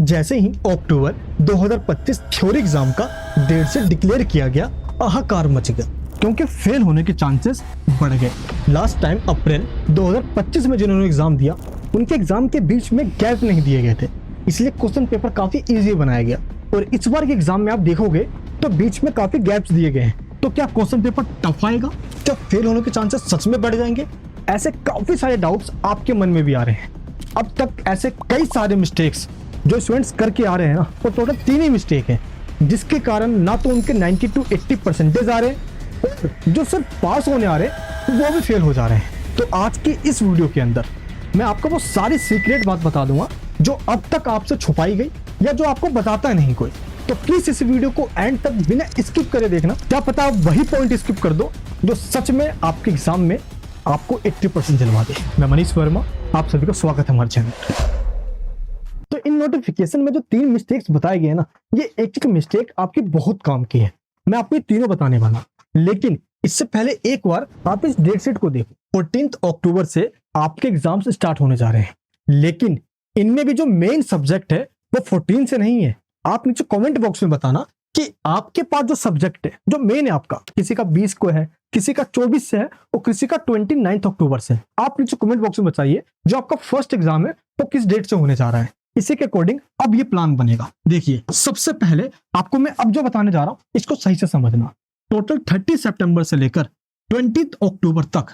जैसे ही अक्टूबर 2025 theory exam का date से डिक्लेयर किया गया, हाहाकार मच गया क्योंकि फेल होने के चांसेस बढ़ गए। लास्ट टाइम अप्रैल 2025 में जिन्होंने एग्जाम दिया उनके एग्जाम के बीच में गैप नहीं दिए गए थे, इसलिए क्वेश्चन पेपर काफी इजी बनाया गया। और इस बार के एग्जाम में आप देखोगे तो बीच में काफी गैप्स दिए गए हैं। तो क्या क्वेश्चन पेपर टफ आएगा? क्या फेल होने के चांसेस सच में बढ़ जाएंगे? ऐसे काफी सारे डाउट्स आपके मन में भी आ रहे हैं। अब तक ऐसे कई सारे मिस्टेक्स जो स्टूडेंट्स करके आ रहे हैं ना, वो टोटल 3 ही मिस्टेक है, जिसके कारण ना तो उनके 90 to 80% आ रहे हैं, जो सिर्फ पास होने आ रहे हैं वो भी फेल हो जा रहे हैं। तो आज की इस वीडियो के अंदर मैं आपको वो सारी सीक्रेट बात बता दूंगा जो अब तक आपसे छुपाई गई या जो आपको बताता है नहीं कोई। तो प्लीज इस वीडियो को एंड तक बिना स्किप करे देखना, क्या पता आप वही पॉइंट स्किप कर दो जो सच में आपके एग्जाम में आपको 80% दिलवा दे। मैं मनीष वर्मा, आप सभी का स्वागत है हमारे चैनल। तो इन नोटिफिकेशन में जो 3 मिस्टेक्स बताए गए ना, ये एक मिस्टेक आपकी बहुत काम की है। मैं आपको ये तीनों बताने वाला, लेकिन इससे पहले एक बार आप इस डेट शीट को देखो। 14 अक्टूबर से आपके एग्जाम्स स्टार्ट होने जा रहे हैं, लेकिन इनमें भी जो मेन सब्जेक्ट है वो 14 से नहीं है। आप नीचे कमेंट बॉक्स में बताना कि आपके पास जो सब्जेक्ट है जो मेन है आपका, किसी का 20 को है, किसी का 24 से है और किसी का 29 अक्टूबर से। आप नीचे कमेंट बॉक्स में बताइए जो आपका फर्स्ट एग्जाम है वो किस डेट से होने जा रहा है। इसी के अकॉर्डिंग अब ये प्लान बनेगा। देखिए, सबसे पहले आपको मैं अब जो बताने जा रहा हूं इसको सही से समझना। टोटल 30 सितंबर से लेकर 20 अक्टूबर तक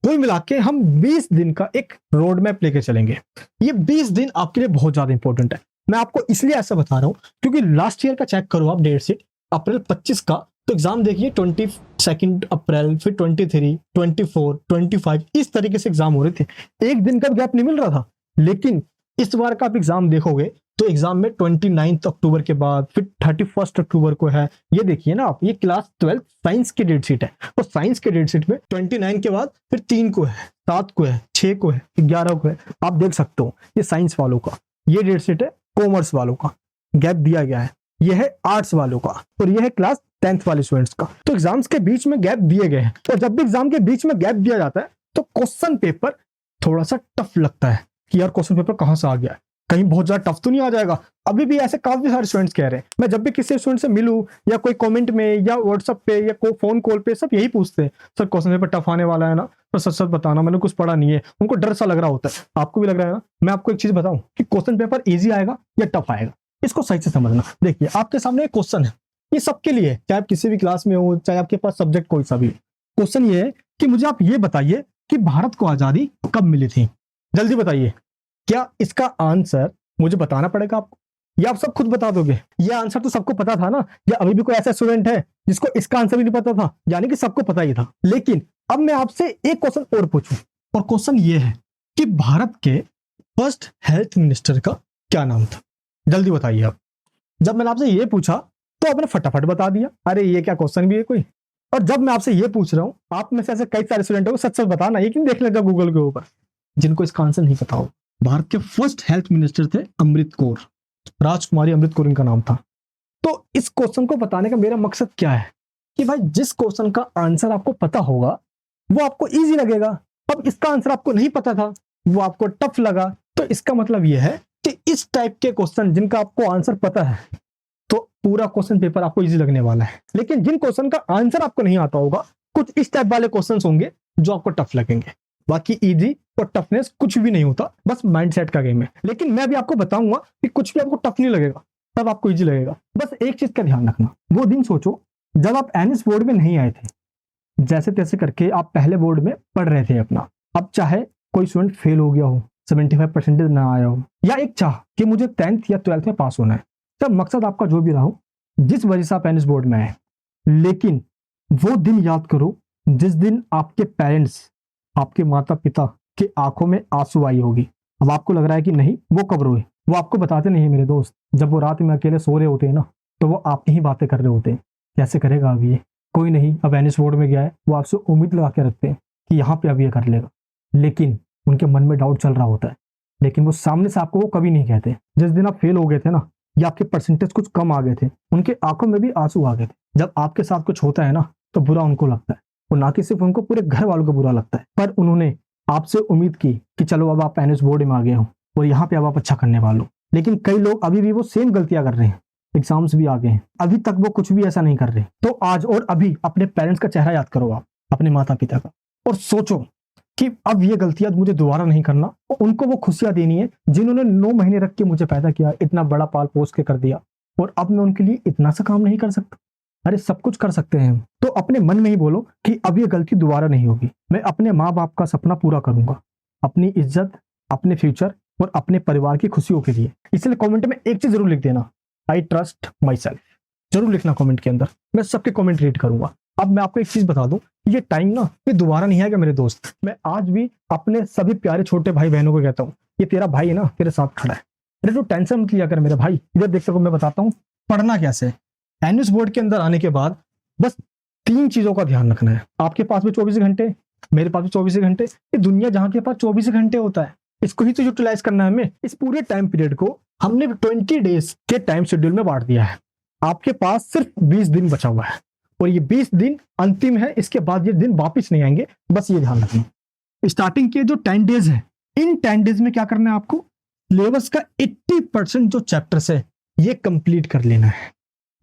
कुल मिला के हम 20 दिन का एक रोड मैप लेके चलेंगे। ये 20 दिन आपके लिए बहुत ज्यादा इंपॉर्टेंट है। मैं आपको इसलिए ऐसा बता रहा हूं क्योंकि लास्ट ईयर का चेक करो आप डेट शीट, अप्रैल 25 का तो एग्जाम देखिए 22 अप्रैल, फिर 23, 24, 25 इस तरीके से एग्जाम हो रहे थे। एक दिन का गैप नहीं मिल रहा था। लेकिन इस बार का आप एग्जाम देखोगे तो एग्जाम में 29 अक्टूबर के बाद फिर 31 अक्टूबर को है। ये देखिए ना आप, ये क्लास 12 साइंस की डेट शीट है। तो साइंस के डेट शीट में 29 के बाद फिर 3 को है, 7 को है, 6 को है, 11 को है। आप देख सकते हो ये साइंस वालों का, ये डेट शीट है कॉमर्स वालों का, गैप दिया गया है। ये है आर्ट्स वालों का और ये है क्लास 10th वाले स्टूडेंट्स का। तो एग्जाम्स के बीच में गैप दिए गए हैं। तो जब भी एग्जाम के बीच में गैप दिया जाता है तो क्वेश्चन पेपर थोड़ा सा टफ लगता है कि यार क्वेश्चन पेपर कहां से आ गया है, कहीं बहुत ज्यादा टफ तो नहीं आ जाएगा। अभी भी ऐसे काफी सारे स्टूडेंट्स कह रहे हैं। मैं जब भी किसी स्टूडेंट से मिलूं या कोई कमेंट में या व्हाट्सएप पे या कोई फोन कॉल पे, सब यही पूछते हैं, सर क्वेश्चन पेपर टफ आने वाला है ना, तो सच सच बताना, मैंने कुछ पढ़ा नहीं है। उनको डर सा लग रहा होता है, आपको भी लग रहा है ना। मैं आपको एक चीज बताऊं कि क्वेश्चन पेपर ईजी आएगा या टफ आएगा, इसको सही से समझना। देखिए, आपके सामने एक क्वेश्चन है, ये सबके लिए, चाहे आप किसी भी क्लास में हो, चाहे आपके पास सब्जेक्ट कोई सा भी। क्वेश्चन ये है कि मुझे आप ये बताइए कि भारत को आजादी कब मिली थी। जल्दी बताइए। क्या इसका आंसर मुझे बताना पड़ेगा आपको या आप सब खुद बता दोगे? ये आंसर तो सबको पता था ना, या अभी भी कोई ऐसा स्टूडेंट है जिसको इसका आंसर भी नहीं पता था? यानी कि सबको पता ही था। लेकिन अब मैं आपसे एक क्वेश्चन और पूछूं, और क्वेश्चन ये है कि भारत के फर्स्ट हेल्थ मिनिस्टर का क्या नाम था? जल्दी बताइए आप। जब मैंने आपसे ये पूछा तो आपने फटाफट बता दिया, अरे ये क्या क्वेश्चन भी है कोई। और जब मैं आपसे ये पूछ रहा हूं, आप में से ऐसे कई सारे स्टूडेंट को सच सच बताना, ये क्यों देख लेगा गूगल के ऊपर, जिनको इसका आंसर नहीं पता हो। भारत के फर्स्ट हेल्थ मिनिस्टर थे अमृत कौर, राजकुमारी अमृत कौर इनका नाम था। तो इस क्वेश्चन को बताने का मेरा मकसद क्या है कि भाई जिस क्वेश्चन का आंसर आपको पता होगा वो आपको इजी लगेगा। अब इसका आंसर आपको नहीं पता था, वो आपको टफ लगा, तो इसका मतलब यह है कि इस टाइप के क्वेश्चन जिनका आपको आंसर पता है तो पूरा क्वेश्चन पेपर आपको इजी लगने वाला है। लेकिन जिन क्वेश्चन का आंसर आपको नहीं आता होगा, कुछ इस टाइप वाले क्वेश्चन होंगे जो आपको टफ लगेंगे। बाकी इजी और टफनेस कुछ भी नहीं होता, बस माइंडसेट का गेम है। लेकिन मैं भी आपको बताऊंगा कि कुछ भी आपको टफ नहीं लगेगा, तब आपको इजी लगेगा। बस एक चीज का ध्यान रखना, वो दिन सोचो जब आप एनएस बोर्ड में नहीं आए थे, जैसे तैसे करके आप पहले बोर्ड में पढ़ रहे थे अपना। अब चाहे कोई स्टूडेंट फेल हो गया हो, 75% ना आया हो, या एक चाह कि मुझे 10th या 12th में पास होना है, तब मकसद आपका जो भी रहा हो, जिस वजह से आप एनएस बोर्ड में आए, लेकिन वो दिन याद करो जिस दिन आपके पेरेंट्स, आपके माता पिता के आंखों में आंसू आई होगी। अब आपको लग रहा है कि नहीं, वो कब रोए? वो आपको बताते नहीं है मेरे दोस्त। जब वो रात में अकेले सो रहे होते हैं ना, तो वो आपकी ही बातें कर रहे होते हैं, कैसे करेगा अब ये, कोई नहीं अब एनएस बोर्ड में गया है, वो आपसे उम्मीद लगा के रखते हैं कि यहाँ पे अब ये कर लेगा। लेकिन उनके मन में डाउट चल रहा होता है, लेकिन वो सामने से आपको वो कभी नहीं कहते। जिस दिन आप फेल हो गए थे ना, या आपके परसेंटेज कुछ कम आ गए थे, उनके आंखों में भी आंसू आ गए थे। जब आपके साथ कुछ होता है ना, तो बुरा उनको लगता है, और ना कि सिर्फ उनको, पूरे घर वालों को बुरा लगता है। पर उन्होंने आपसे उम्मीद की कि चलो अब आप एनएस बोर्ड में आ गए हो और यहाँ पे अब आप अच्छा करने वाले हो, लेकिन कई लोग अभी भी वो सेम गलतियां कर रहे हैं। एग्जाम्स भी आ गए हैं, अभी तक वो कुछ भी ऐसा नहीं कर रहे। तो आज और अभी अपने पेरेंट्स का चेहरा याद करो, आप अपने माता पिता का, और सोचो कि अब ये गलतियां मुझे दोबारा नहीं करना। उनको वो खुशियां देनी है जिन्होंने 9 महीने रख के मुझे पैदा किया, इतना बड़ा पाल पोस के कर दिया, और अब मैं उनके लिए इतना सा काम नहीं कर सकता। अरे सब कुछ कर सकते हैं हम। तो अपने मन में ही बोलो कि अब ये गलती दोबारा नहीं होगी, मैं अपने माँ बाप का सपना पूरा करूंगा, अपनी इज्जत, अपने फ्यूचर और अपने परिवार की खुशियों के लिए। इसलिए कमेंट में एक चीज जरूर लिख देना, आई ट्रस्ट माई सेल्फ। जरूर लिखना कमेंट के अंदर, मैं सबके कमेंट रीड करूंगा। अब मैं आपको एक चीज बता दूं, ये टाइम ना ये दोबारा नहीं आएगा मेरे दोस्त। मैं आज भी अपने सभी प्यारे छोटे भाई बहनों को कहता हूँ, ये तेरा भाई है ना, तेरे साथ खड़ा है। अरे तो टेंशन मत लिया कर मेरे भाई। इधर देख सको, मैं बताता हूँ पढ़ना कैसे है। एनएस बोर्ड के अंदर आने के बाद बस 3 चीजों का ध्यान रखना है। आपके पास भी 24 घंटे, मेरे पास भी 24 घंटे, ये दुनिया जहां के पास 24 घंटे होता है, इसको ही तो यूटिलाइज करना है हमें। इस पूरे टाइम पीरियड को हमने 20 डेज के टाइम शेड्यूल में बांट दिया है। आपके पास सिर्फ 20 दिन बचा हुआ है, और ये 20 दिन अंतिम है। इसके बाद ये दिन वापिस नहीं आएंगे, बस ये ध्यान रखना। स्टार्टिंग के जो 10 डेज है, इन 10 डेज में क्या करना है आपको, सिलेबस का 80% जो चैप्टर्स है ये कंप्लीट कर लेना है।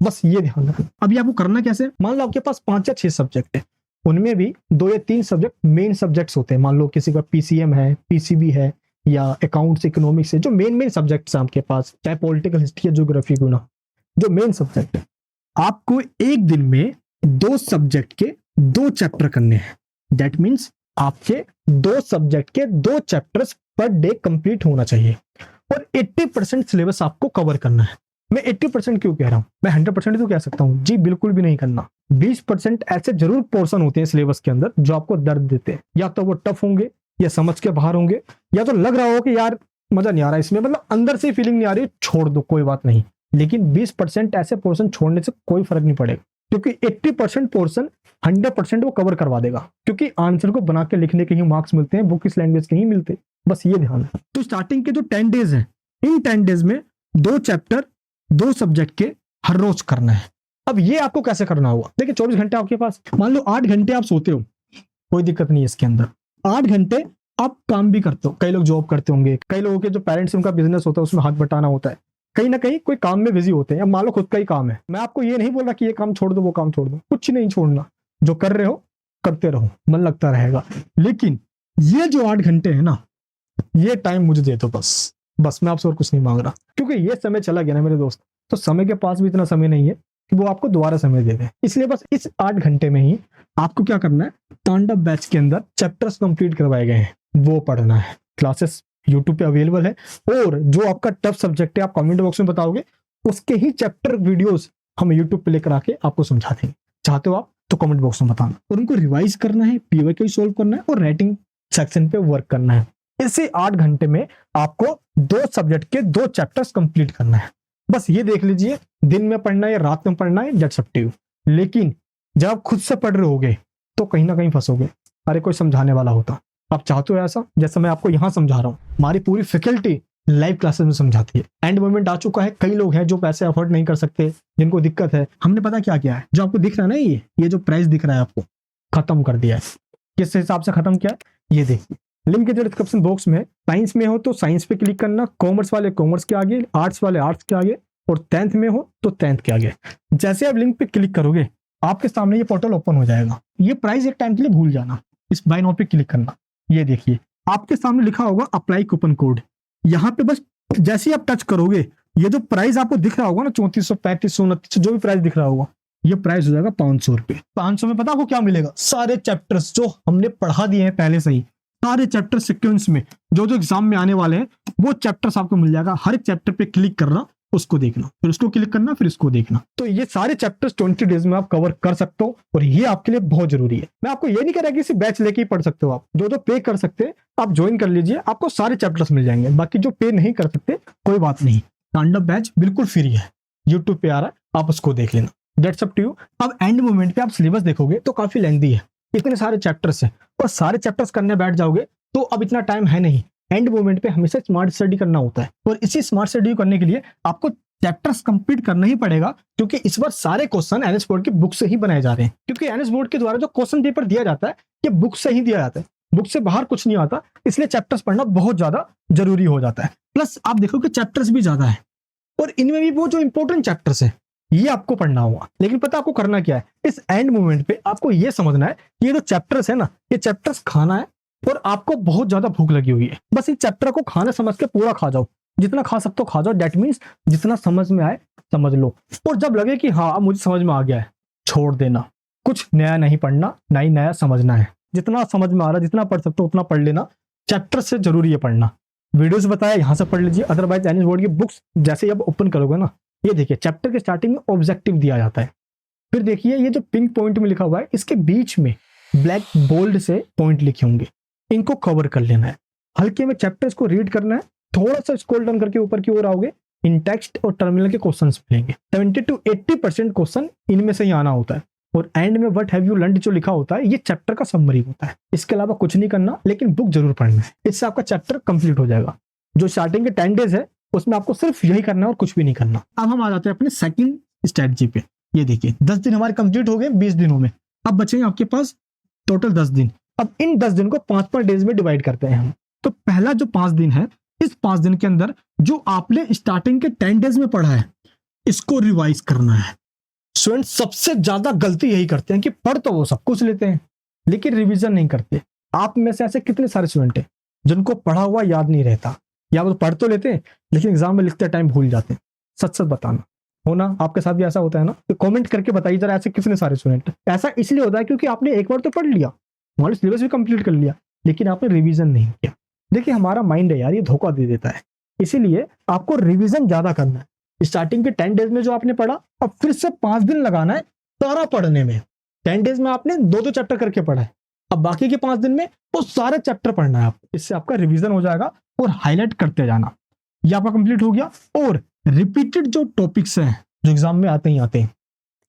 बस ये ध्यान रखना। अभी आपको करना कैसे, मान लो आपके पास 5 या 6 सब्जेक्ट है, उनमें भी 2 या 3 सब्जेक्ट मेन सब्जेक्ट्स होते हैं। मान लो किसी का पीसीएम है, पीसीबी है, या अकाउंट्स, इकोनॉमिक्स है, जो मेन सब्जेक्ट्स हैं आपके पास, चाहे पॉलिटिकल हिस्ट्री या ज्योग्राफी को ना, जो मेन सब्जेक्ट है, आपको एक दिन में 2 सब्जेक्ट के 2 चैप्टर करने हैं। दैट मीन्स आपके 2 सब्जेक्ट के 2 चैप्टर्स पर डे कंप्लीट होना चाहिए, और 80% सिलेबस आपको कवर करना है। मैं 80% क्यों कह रहा हूं, मैं 100% तो कह सकता हूं जी, बिल्कुल भी नहीं करना। 20% ऐसे जरूर पोर्शन होते हैं सिलेबस के अंदर जो आपको दर्द देते हैं, या तो वो टफ होंगे, या समझ के बाहर होंगे, या तो लग रहा हो कि यार मजा नहीं आ रहा इसमें, मतलब अंदर से फीलिंग नहीं आ रही, छोड़ दो कोई बात नहीं। लेकिन 20% ऐसे पोर्शन छोड़ने से कोई फर्क नहीं पड़ेगा, क्योंकि 80% पोर्शन 100% वो कवर करवा देगा, क्योंकि आंसर को बना के लिखने के ही मार्क्स मिलते हैं, बुक इस लैंग्वेज के ही मिलते। बस ये ध्यान है। तो स्टार्टिंग के जो 10 डेज है, इन 10 डेज में 2 चैप्टर 2 सब्जेक्ट के हर रोज करना है। अब ये आपको कैसे करना होगा, देखिए 24 घंटे आपके पास, मान लो 8 घंटे आप सोते हो, कोई दिक्कत नहीं है इसके अंदर। 8 घंटे आप काम भी करते हो, कई लोग जॉब करते होंगे, कई लोगों के जो पेरेंट्स उनका बिजनेस होता है उसमें हाथ बटाना होता है, कहीं ना कहीं कोई काम में बिजी होते हैं। अब मान लो खुद का ही काम है, मैं आपको ये नहीं बोल रहा कि ये काम छोड़ दो वो काम छोड़ दो, कुछ नहीं छोड़ना, जो कर रहे हो करते रहो, मन लगता रहेगा। लेकिन ये जो 8 घंटे है ना, ये टाइम मुझे दे दो बस। बस मैं आपसे और कुछ नहीं मांग रहा, क्योंकि ये समय चला गया ना मेरे दोस्त, तो समय के पास भी इतना समय नहीं है कि वो आपको दोबारा समय दे दे। इसलिए बस इस 8 घंटे में ही आपको क्या करना है, तांडव बैच के अंदर चैप्टर्स कंप्लीट करवाए गए हैं, वो पढ़ना है। क्लासेस यूट्यूब पे अवेलेबल है, और जो आपका टफ सब्जेक्ट है आप कमेंट बॉक्स में बताओगे, उसके ही चैप्टर वीडियोस हम यूट्यूब पे लेकर आके आपको समझा देंगे। चाहते हो आप तो कमेंट बॉक्स में बताना, और उनको रिवाइज करना है, पीवाईक्यू सॉल्व करना है, और राइटिंग सेक्शन पे वर्क करना है। इसी 8 घंटे में आपको 2 सब्जेक्ट के 2 चैप्टर्स कंप्लीट करना है। बस ये देख लीजिए, दिन में पढ़ना है या रात में पढ़ना है, दैट्स अप टू यू। लेकिन जब आप खुद से पढ़ रहे होगे तो कहीं ना कहीं फंसोगे। अरे कोई समझाने वाला होता, आप चाहते हो ऐसा, जैसा मैं आपको यहाँ समझा रहा हूँ, हमारी पूरी फैकल्टी लाइव क्लासेस में समझाती है। एंड मोमेंट आ चुका है, कई लोग हैं जो पैसे अफोर्ड नहीं कर सकते, जिनको दिक्कत है। हमने पता क्या किया है, जो आपको दिख रहा है ना, ये जो प्राइस दिख रहा है आपको, खत्म कर दिया है। किस हिसाब से खत्म किया है ये देखिए, लिंक है जो डिस्क्रिप्शन बॉक्स में। साइंस में हो तो साइंस पे क्लिक करना, कॉमर्स वाले कॉमर्स के आगे, आर्ट्स वाले आर्ट्स के आगे, और 10th में हो तो 10th के आगे। जैसे आप लिंक पे क्लिक करोगे आपके सामने ये पोर्टल ओपन हो जाएगा। ये प्राइस एक टाइम के लिए भूल जाना, इस बाय नाउ पे क्लिक करना। ये देखिए आपके सामने लिखा होगा अप्लाई कूपन कोड, यहाँ पे बस जैसे ही आप टच करोगे, ये जो प्राइस आपको दिख रहा होगा ना, 3400, 3500, 2900, जो भी प्राइस दिख रहा होगा, ये प्राइस हो जाएगा 500 रुपए। 500 में पता आपको क्या मिलेगा, सारे चैप्टर्स जो हमने पढ़ा दिए हैं पहले से ही, सारे चैप्टर सीक्वेंस में जो जो एग्जाम में आने वाले हैं, वो चैप्टर्स आपको मिल जाएगा। हर एक चैप्टर पे क्लिक करना, उसको देखना, फिर उसको क्लिक करना, फिर इसको देखना। तो ये सारे चैप्टर्स 20 डेज में आप कवर कर सकते हो, और ये आपके लिए बहुत जरूरी है। मैं आपको ये नहीं कह रहा कि इसी बैच लेके ही पढ़ सकते हो, आप जो पे कर सकते हैं आप ज्वाइन कर लीजिए, आपको सारे चैप्टर्स मिल जाएंगे। बाकी जो पे नहीं कर सकते कोई बात नहीं, तांडव बैच बिल्कुल फ्री है, यूट्यूब पे आ रहा है, आप उसको देख लेना, दैट्स अप टू यू। अब एंड मोमेंट पे आप सिलेबस देखोगे तो काफी लेंथी है, इतने सारे चैप्टर्स है, और सारे चैप्टर्स करने बैठ जाओगे तो अब इतना टाइम है नहीं। एंड मोमेंट पे हमेशा स्मार्ट स्टडी करना होता है, और इसी स्मार्ट स्टडी करने के लिए आपको चैप्टर्स कंप्लीट करना ही पड़ेगा, क्योंकि इस बार सारे क्वेश्चन एनएस बोर्ड की बुक से ही बनाए जा रहे हैं। क्योंकि एनएस बोर्ड के द्वारा जो क्वेश्चन पेपर दिया जाता है ये बुक से ही दिया जाता है, बुक से बाहर कुछ नहीं आता, इसलिए चैप्टर्स पढ़ना बहुत ज्यादा जरूरी हो जाता है। प्लस आप देखो कि चैप्टर्स भी ज्यादा है और इनमें भी वो जो इंपॉर्टेंट चैप्टर्स है ये आपको पढ़ना होगा। लेकिन पता आपको करना क्या है, इस एंड मोमेंट पे आपको ये समझना है कि ये जो चैप्टर्स है ना, ये चैप्टर्स खाना है और आपको बहुत ज्यादा भूख लगी हुई है। बस इस चैप्टर को खाना समझ के पूरा खा जाओ, जितना खा सकते हो खा जाओ। दैट मीन्स जितना समझ में आए समझ लो, और जब लगे कि हाँ अब मुझे समझ में आ गया है, छोड़ देना। कुछ नया नहीं पढ़ना, ना ही नया समझना है। जितना समझ में आ रहा है, जितना पढ़ सकते हो उतना पढ़ लेना। चैप्टर से जरूरी है पढ़ना। वीडियोस बताया यहाँ से पढ़ लीजिए, अदरवाइज एनएस बोर्ड की बुक्स जैसे ही आप ओपन करोगे ना, ये देखिए चैप्टर के स्टार्टिंग में ऑब्जेक्टिव दिया जाता है। फिर देखिए ये जो पिंक पॉइंट में लिखा हुआ है, इसके बीच में ब्लैक बोल्ड से पॉइंट लिखे होंगे, इनको कवर कर लेना है। हल्के में चैप्टर्स को रीड करना है। थोड़ा सा स्क्रॉल डाउन करके ऊपर की ओर आओगे, इन टेक्स्ट और टर्मिनल के क्वेश्चंस मिलेंगे। 70 to 80% क्वेश्चन इनमें से ही आना होता है। और एंड में व्हाट हैव यू लर्नड जो लिखा होता है, ये चैप्टर का समरी होता है। इसके अलावा कुछ नहीं करना, लेकिन बुक जरूर पढ़ना है। इससे आपका चैप्टर कंप्लीट हो जाएगा। जो स्टार्टिंग के 10 डेज है उसमें आपको सिर्फ यही करना है और कुछ भी नहीं करना। अब हम आ जाते हैं अपने सेकंड स्ट्रेटजी पे। ये देखिए 10 दिन हमारे कंप्लीट हो गए 20 दिनों में। अब बचेंगे आपके पास टोटल 10 दिन। अब इन 10 दिन को 5 डेज में डिवाइड करते हैं हम। तो पहला जो 5 दिन है, इस 5 दिन के अंदर जो आपने स्टार्टिंग के 10 डेज में पढ़ा है इसको रिवाइज करना है। स्टूडेंट सबसे ज्यादा गलती यही करते हैं कि पढ़ तो वो सब कुछ लेते हैं लेकिन रिवीजन नहीं करते। आप में से ऐसे कितने सारे स्टूडेंट हैं जिनको पढ़ा हुआ याद नहीं रहता, या वो पढ़ तो लेते हैं लेकिन एग्जाम में लिखते टाइम भूल जाते हैं? सच सच बताना, होना आपके साथ भी ऐसा होता है ना? तो कमेंट करके बताइए जरा, ऐसे कितने सारे स्टूडेंट। ऐसा इसलिए होता है क्योंकि आपने एक बार तो पढ़ लिया, हमारे सिलेबस भी कंप्लीट कर लिया, लेकिन आपने रिवीजन नहीं किया। देखिए हमारा माइंड है यार, ये धोखा दे देता है। इसीलिए आपको रिवीजन ज्यादा करना है। स्टार्टिंग के 10 डेज में जो आपने पढ़ा, अब फिर से 5 दिन लगाना है सारा पढ़ने में। 10 डेज में आपने 2-2 चैप्टर करके पढ़ा है, अब बाकी के 5 दिन में वो सारे चैप्टर पढ़ना है आपको। इससे आपका रिवीजन हो जाएगा और हाईलाइट करते जाना। ये आपका कंप्लीट हो गया। और रिपीटेड जो टॉपिक्स हैं जो एग्जाम में आते ही आते हैं,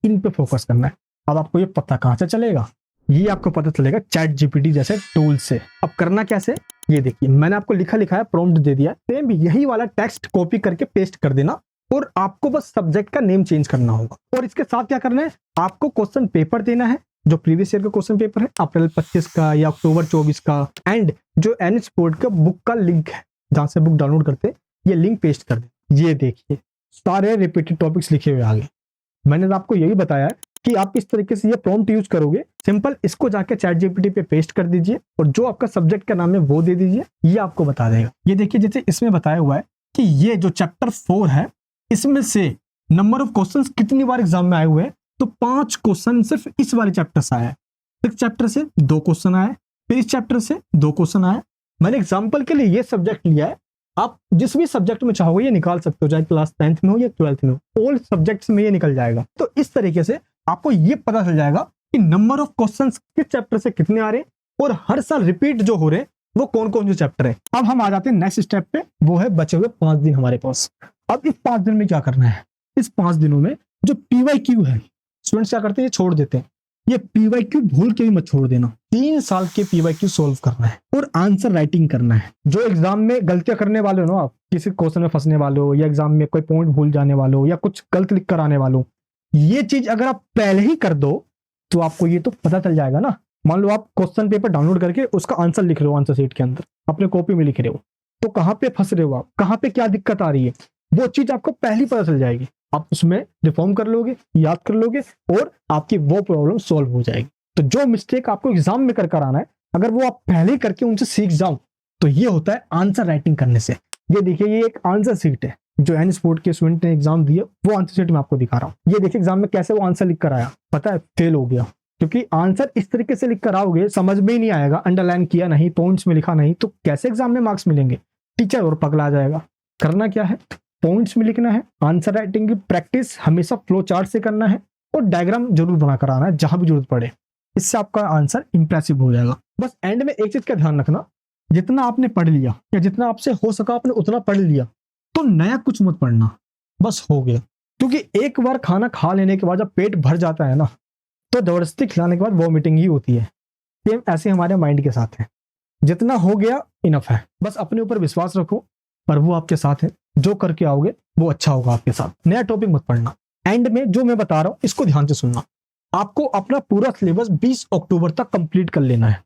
इन पे फोकस करना है। अब आपको ये पता कहां से चलेगा? ये आपको पता चलेगा चैट जीपीटी जैसे टूल से। अब करना कैसे, ये देखिए मैंने आपको लिखा है, प्रॉम्प्ट दे दिया। सेम यही वाला टेक्स्ट कॉपी करके पेस्ट कर देना और आपको बस सब्जेक्ट का नेम चेंज करना होगा। और इसके साथ क्या करना है, आपको क्वेश्चन पेपर देना है जो प्रीवियस ईयर का क्वेश्चन पेपर है, अप्रैल 25 का या अक्टूबर 24 का। एंड जो एनएस बोर्ड का बुक का लिंक है जहां से बुक डाउनलोड करते, ये लिंक पेस्ट कर दे। ये देखिए सारे रिपीटेड टॉपिक्स लिखे हुए आगे। मैंने आपको यही बताया कि आप इस तरीके से ये प्रॉम्प्ट यूज करोगे। सिंपल इसको जाके चैट जीपीटी पे पेस्ट कर दीजिए और जो आपका सब्जेक्ट का नाम है वो दे दीजिए, ये आपको बता देगा। ये देखिए जैसे इसमें बताया हुआ है कि ये जो चैप्टर 4 है, इसमें से नंबर ऑफ क्वेश्चंस कितनी बार एग्जाम में आए हुए हैं, तो 5 क्वेश्चन सिर्फ इस वाले चैप्टर से आया है। इस चैप्टर से 2 क्वेश्चन आए, फिर इस चैप्टर से 2 क्वेश्चन आए। मैंने एग्जाम्पल के लिए ये सब्जेक्ट लिया है, आप जिस भी सब्जेक्ट में चाहोगे ये निकाल सकते हो, चाहे क्लास 10th में हो या 12th में हो, ऑल सब्जेक्ट्स में ये निकल जाएगा। तो इस तरीके से आपको ये पता चल जाएगा कि नंबर ऑफ क्वेश्चंस किस चैप्टर से कितने आ रहे हैं और हर साल रिपीट जो हो रहे हैं वो कौन कौन से चैप्टर है। अब हम आ जाते हैं नेक्स्ट स्टेप पे, वो है बचे हुए 5 दिन हमारे पास। अब इस 5 दिन में क्या करना है, इस 5 दिनों में जो PYQ है, स्टूडेंट्स क्या करते हैं, ये छोड़ देते हैं। ये PYQ भूल के भी मत छोड़ देना। 3 साल के PYQ सोल्व करना है और आंसर राइटिंग करना है। जो एग्जाम में गलतियां करने वाले हो ना, आप किसी क्वेश्चन में फंसने वाले हो या एग्जाम में कोई पॉइंट भूल जाने वाले हो या कुछ गलत लिख कर आने वाले हो, ये चीज अगर आप पहले ही कर दो तो आपको ये तो पता चल जाएगा ना। मान लो आप क्वेश्चन पेपर डाउनलोड करके उसका आंसर लिख रहे हो, आंसर शीट के अंदर अपने कॉपी में लिख रहे हो, तो कहाँ पे फंस रहे हो आप, कहाँ पे क्या दिक्कत आ रही है, वो चीज आपको पहले पता चल जाएगी। आप उसमें रिफॉर्म कर लोगे, याद कर लोगे और आपकी वो प्रॉब्लम सॉल्व हो जाएगी। तो जो मिस्टेक आपको एग्जाम में कर आना है, अगर वो आप पहले करके उनसे सीख जाओ तो ये होता है आंसर राइटिंग करने से। ये देखिए ये एक आंसर शीट है जो एनएस बोर्ड के स्टूडेंट ने एग्जाम दिए, वो आंसर शीट मैं आपको दिखा रहा हूँ। ये देखिए एग्जाम में कैसे वो आंसर लिख कर आया, पता है फेल हो गया, क्योंकि आंसर इस तरीके से लिख कर आओगे समझ में ही नहीं आएगा, अंडरलाइन किया नहीं, पॉइंट्स में लिखा नहीं, तो कैसे एग्जाम में मार्क्स मिलेंगे? टीचर और पगला जाएगा। करना क्या है, पॉइंट्स में लिखना है, आंसर राइटिंग की प्रैक्टिस हमेशा फ्लो चार्ट से करना है और डायग्राम जरूर बना कर आना है जहां भी जरूरत पड़े। इससे आपका आंसर इंप्रेसिव हो जाएगा। बस एंड में एक चीज का ध्यान रखना, जितना आपने पढ़ लिया या जितना आपसे हो सका आपने उतना पढ़ लिया, तो नया कुछ मत पढ़ना, बस हो गया। क्योंकि एक बार खाना खा लेने के बाद जब पेट भर जाता है ना, तो जबरदस्ती खिलाने के बाद वॉमिटिंग ही होती है। सेम ऐसे हमारे माइंड के साथ है, जितना हो गया इनफ है। बस अपने ऊपर विश्वास रखो और वो आपके साथ है, जो करके आओगे वो अच्छा होगा आपके साथ। नया टॉपिक मत पढ़ना। एंड में जो मैं बता रहा हूं इसको ध्यान से सुनना। आपको अपना पूरा सिलेबस 20 अक्टूबर तक कंप्लीट कर लेना है।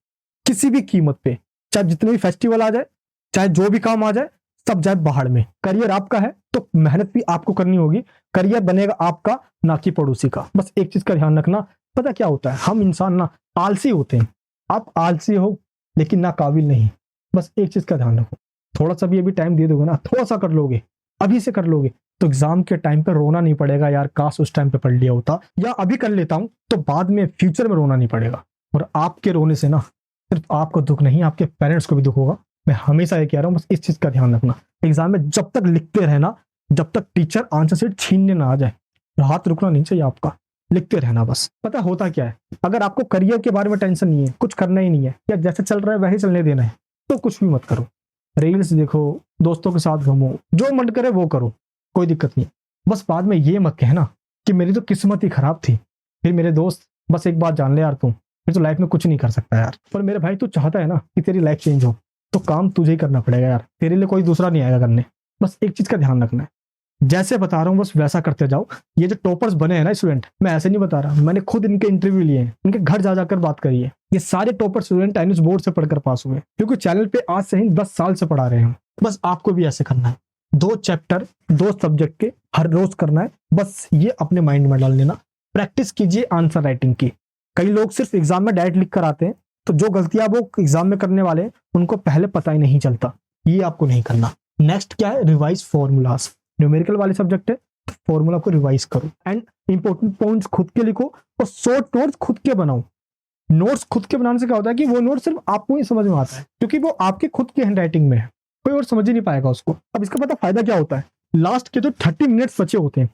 किसी भी कीमत पे, चाहे जितने भी फेस्टिवल आ जाए, चाहे जो भी काम आ जाए, सब जाए बाहर में। करियर आपका है तो मेहनत भी आपको करनी होगी। करियर बनेगा आपका, ना कि पड़ोसी का। बस एक चीज का ध्यान रखना, पता क्या होता है, हम इंसान ना आलसी होते हैं। आप आलसी हो लेकिन ना काबिल नहीं। बस एक चीज का ध्यान रखो, थोड़ा सा भी अभी टाइम दे दोगे ना, थोड़ा सा कर लोगे, अभी से कर लोगे, तो एग्जाम के टाइम पे रोना नहीं पड़ेगा यार काश उस टाइम पे पढ़ लिया होता, या अभी कर लेता हूं तो बाद में फ्यूचर में रोना नहीं पड़ेगा। और आपके रोने से ना सिर्फ आपको दुख नहीं, आपके पेरेंट्स को भी दुख होगा। मैं हमेशा ये कह रहा हूँ, बस इस चीज का ध्यान रखना। एग्जाम में जब तक लिखते रहना, जब तक टीचर आंसर शीट छीनने ना आ जाए, हाथ रुकना नहीं चाहिए आपका, लिखते रहना बस। पता होता क्या है, अगर आपको करियर के बारे में टेंशन नहीं है, कुछ करना ही नहीं है, या जैसे चल रहा है वही चलने देना है, तो कुछ भी मत करो। रील्स देखो, दोस्तों के साथ घूमो, जो मन करे वो करो, कोई दिक्कत नहीं। बस बाद में ये मत कहना कि मेरी तो किस्मत ही खराब थी। फिर मेरे दोस्त, बस एक बात जान ले यार, तू फिर तो लाइफ में कुछ नहीं कर सकता यार। पर मेरे भाई, तू चाहता है ना कि तेरी लाइफ चेंज हो, तो काम तुझे ही करना पड़ेगा यार, तेरे लिए कोई दूसरा नहीं आएगा करने। बस एक चीज का ध्यान रखना है, जैसे बता रहा हूँ बस वैसा करते जाओ। ये जो टॉपर्स बने हैं ना स्टूडेंट, मैं ऐसे नहीं बता रहा, मैंने खुद इनके इंटरव्यू लिए हैं, इनके घर जा जाकर बात करी है। ये सारे टॉपर स्टूडेंट एनएस बोर्ड से पढ़कर पास हुए, क्योंकि चैनल पे आज से ही 10 साल से पढ़ा रहे हैं। बस आपको भी ऐसे करना है, 2 चैप्टर 2 सब्जेक्ट के हर रोज करना है। बस ये अपने माइंड में डाल लेना, प्रैक्टिस कीजिए आंसर राइटिंग की। कई लोग सिर्फ एग्जाम में डायरेक्ट लिख कर आते हैं, तो जो गलतियां वो एग्जाम में करने वाले हैं उनको पहले पता ही नहीं चलता। ये आपको नहीं करना। नेक्स्ट क्या है, रिवाइज फॉर्मूलाज। न्यूमेरिकल वाले सब्जेक्ट है तो फॉर्मूला को रिवाइज करो, एंड इंपॉर्टेंट पॉइंट्स खुद के लिखो, और शॉर्ट नोट्स खुद के बनाओ। नोट्स खुद के बनाने से क्या होता है कि वो नोट सिर्फ आपको ही समझ में आता है, क्योंकि वो आपके खुद की हैंड राइटिंग में है, कोई और समझ ही नहीं पाएगा उसको। अब इसका पता फायदा क्या होता है, लास्ट के जो 30 मिनट्स बचे होते हैं,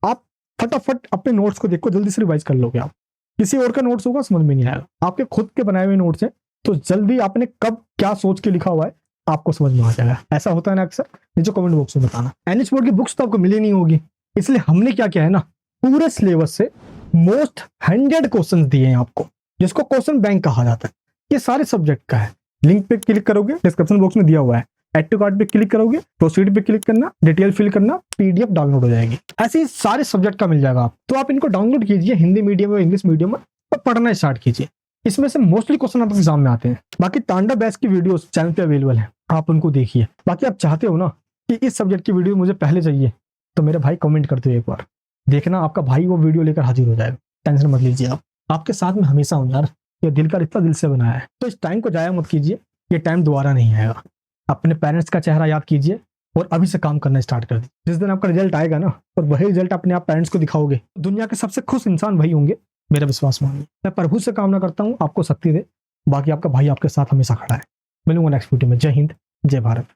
आप फटाफट अपने नोट्स को देखो, जल्दी से रिवाइज कर लोगे आप। किसी और का नोट्स होगा समझ में नहीं आएगा, आपके खुद के बनाए हुए नोट्स हैं, तो जल्दी आपने कब क्या सोच के लिखा हुआ है आपको समझ में आ जाएगा। ऐसा होता है ना अक्सर, नीचे कमेंट बॉक्स में बताना। एनएच बोर्ड की बुक्स तो आपको मिली नहीं होगी, इसलिए हमने क्या किया है ना, पूरे सिलेबस से मोस्ट 100 क्वेश्चन दिए हैं आपको, जिसको क्वेश्चन बैंक कहा जाता है। ये सारे सब्जेक्ट का है। लिंक पे क्लिक करोगे, डिस्क्रिप्शन बॉक्स में दिया हुआ है, ऐड टू कार्ट पे क्लिक करोगे, प्रोसीड पे क्लिक करना, डिटेल फिल करना, पीडीएफ डाउनलोड हो जाएगी। ऐसे ही सारे सब्जेक्ट का मिल जाएगा आप, तो आप इनको डाउनलोड कीजिए, हिंदी मीडियम और इंग्लिश मीडियम में, और पढ़ना स्टार्ट कीजिए। इसमें से मोस्टली क्वेश्चन आपके एग्जाम में आते हैं। बाकी तांडव बैच की वीडियोस चैनल पे अवेलेबल है, आप उनको देखिए। बाकी आप चाहते हो ना कि इस सब्जेक्ट की वीडियो मुझे पहले चाहिए, तो मेरे भाई कमेंट करते हो एक बार, देखना आपका भाई वो वीडियो लेकर हाजिर हो जाएगा। टेंशन मत लीजिए, आप आपके साथ में हमेशा हूँ यार, ये दिल का रिश्ता दिल से बनाया है। तो इस टाइम को जाया मत कीजिए, ये टाइम दोबारा नहीं आएगा। अपने पेरेंट्स का चेहरा याद कीजिए और अभी से काम करना स्टार्ट कर दीजिए। जिस दिन आपका रिजल्ट आएगा ना, और वही रिजल्ट अपने आप पेरेंट्स को दिखाओगे, दुनिया के सबसे खुश इंसान वही होंगे, मेरा विश्वास मानिए। मैं प्रभु से कामना करता हूँ आपको शक्ति दे। बाकी आपका भाई आपके साथ हमेशा खड़ा है। मिलूंगा नेक्स्ट वीडियो में। जय हिंद, जय भारत।